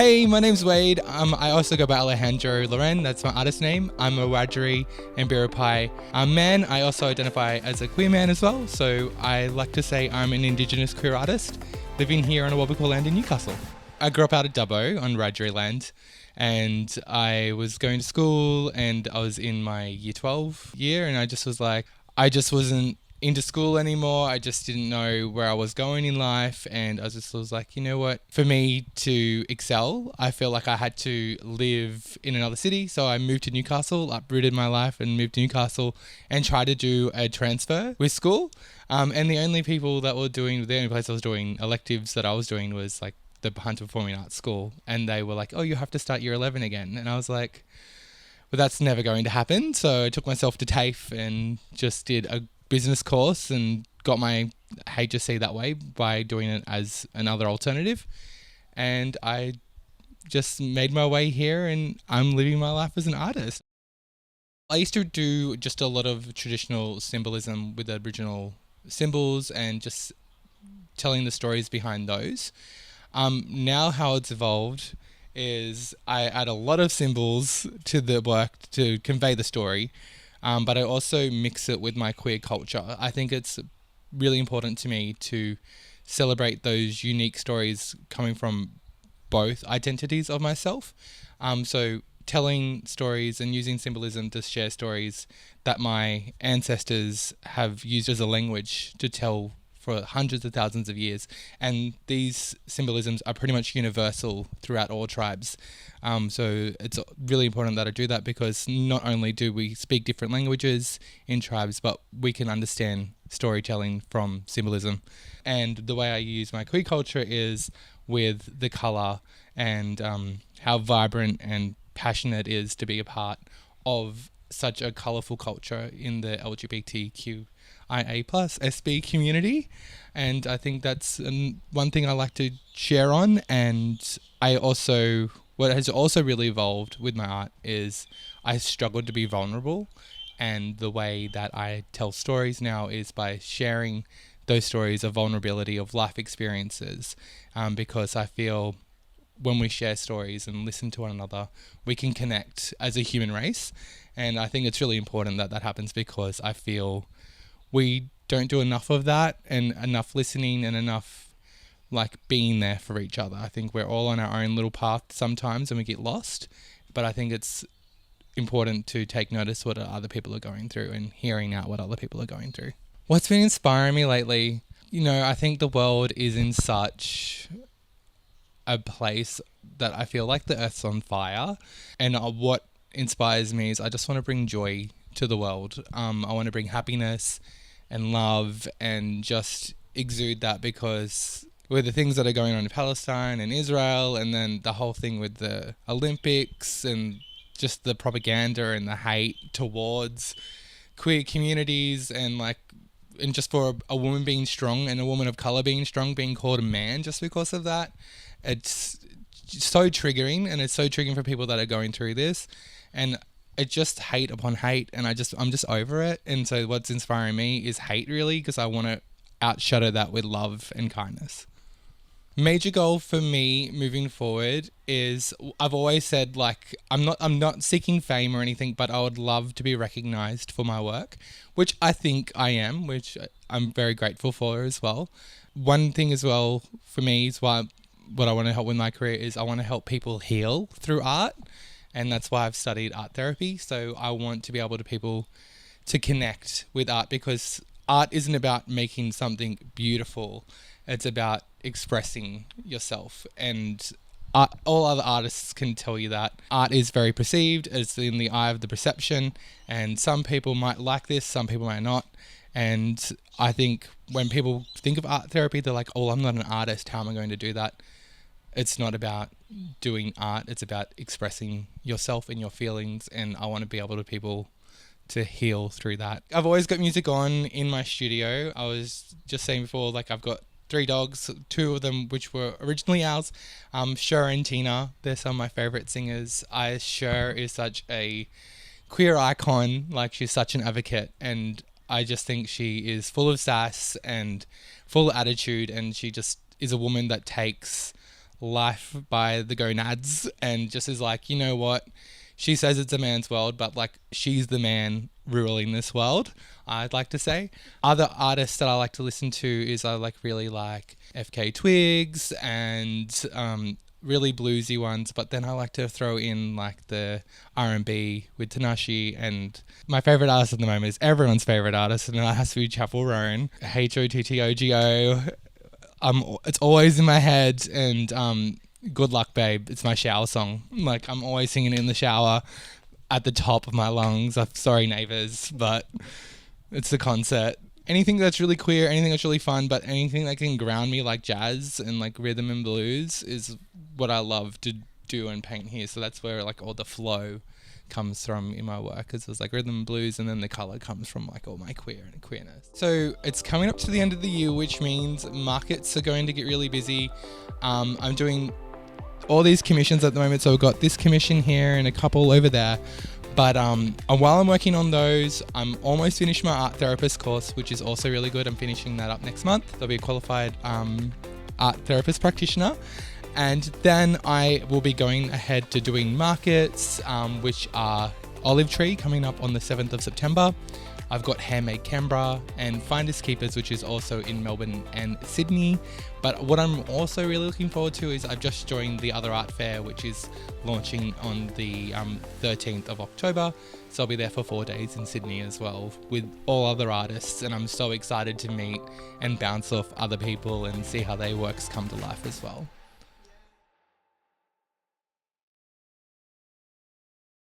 Hey, my name's Wayde. I also go by Alejandro Lauren. That's my artist name. I'm a Wiradjuri and Birpai man. I also identify as a queer man as well. So I like to say I'm an Indigenous queer artist living here on a Awabakal land in Newcastle. I grew up out of Dubbo on Wiradjuri land, and I was going to school and I was in my year 12 year, and I just was like, I just wasn't into school anymore. I just didn't know where I was going in life, and I just was like, you know what, for me to excel, I feel like I had to live in another city. So I moved to Newcastle, uprooted my life and moved to Newcastle and tried to do a transfer with school, and the only place I was doing electives that I was doing was like the Hunter Performing Arts School, and they were like, oh, you have to start year 11 again. And I was like, well, that's never going to happen. So I took myself to TAFE and just did a business course and got my HSC that way by doing it as another alternative. And I just made my way here and I'm living my life as an artist. I used to do just a lot of traditional symbolism with Aboriginal symbols and just telling the stories behind those. Now how it's evolved is I add a lot of symbols to the work to convey the story, but I also mix it with my queer culture. I think it's really important to me to celebrate those unique stories coming from both identities of myself. So telling stories and using symbolism to share stories that my ancestors have used as a language to tell for hundreds of thousands of years, and these symbolisms are pretty much universal throughout all tribes. So it's really important that I do that, because not only do we speak different languages in tribes, but we can understand storytelling from symbolism. And the way I use my queer culture is with the colour and how vibrant and passionate it is to be a part of such a colourful culture in the LGBTQIA+ SB community. And I think that's one thing I like to share on. And what has also really evolved with my art is I struggled to be vulnerable, and the way that I tell stories now is by sharing those stories of vulnerability, of life experiences, because I feel when we share stories and listen to one another, we can connect as a human race. And I think it's really important that that happens, because I feel we don't do enough of that, and enough listening and enough like being there for each other. I think we're all on our own little path sometimes and we get lost, but I think it's important to take notice what other people are going through and hearing out what other people are going through. What's been inspiring me lately? I think the world is in such a place that I feel like the earth's on fire, and what inspires me is I just want to bring joy to the world. I want to bring happiness and love and just exude that, because with the things that are going on in Palestine and Israel, and then the whole thing with the Olympics and just the propaganda and the hate towards queer communities, and just for a woman being strong and a woman of colour being strong, being called a man just because of that, it's so triggering, and it's so triggering for people that are going through this. And it's just hate upon hate, and I'm just over it. And so what's inspiring me is hate, really, because I want to outshadow that with love and kindness. Major goal for me moving forward is, I've always said, I'm not seeking fame or anything, but I would love to be recognized for my work, which I think I am, which I'm very grateful for as well. One thing as well for me is what I want to help with my career is I want to help people heal through art. And that's why I've studied art therapy. So I want to be able to connect with art, because art isn't about making something beautiful. It's about expressing yourself. And all other artists can tell you that art is very perceived. It's in the eye of the perception. And some people might like this, some people might not. And I think when people think of art therapy, they're like, oh, I'm not an artist. How am I going to do that? It's not about doing art. It's about expressing yourself and your feelings. And I want to be able to people to heal through that. I've always got music on in my studio. I was just saying before, I've got 3 dogs, 2 of them which were originally ours. Cher and Tina, they're some of my favourite singers. Cher is such a queer icon. She's such an advocate, and I just think she is full of sass and full of attitude, and she just is a woman that takes life by the gonads and just is like, you know what? She says it's a man's world, but like she's the man ruling this world, I'd like to say. Other artists that I like to listen to is I really like FK Twigs and really bluesy ones, but then I like to throw in like the R&B with Tanashi, and my favorite artist at the moment is everyone's favorite artist, and that has to be Chapel Roan, Hottogo. It's always in my head, and Good Luck Babe, it's my shower song. Like I'm always singing it in the shower at the top of my lungs. I'm sorry neighbours, but it's the concert. Anything that's really queer, anything that's really fun, but anything that can ground me like jazz and like rhythm and blues is what I love to do and paint here. So that's where like all the flow comes from in my work, because it's like rhythm and blues, and then the color comes from like all my queerness. So it's coming up to the end of the year, which means markets are going to get really busy. I'm doing all these commissions at the moment, so I've got this commission here and a couple over there, but while I'm working on those, I'm almost finished my art therapist course, which is also really good. I'm finishing that up next month. I'll be a qualified art therapist practitioner. And then I will be going ahead to doing markets, which are Olive Tree coming up on the 7th of September. I've got Handmade Canberra and Finders Keepers, which is also in Melbourne and Sydney. But what I'm also really looking forward to is I've just joined the Other Art Fair, which is launching on the 13th of October. So I'll be there for 4 days in Sydney as well with all other artists. And I'm so excited to meet and bounce off other people and see how their works come to life as well.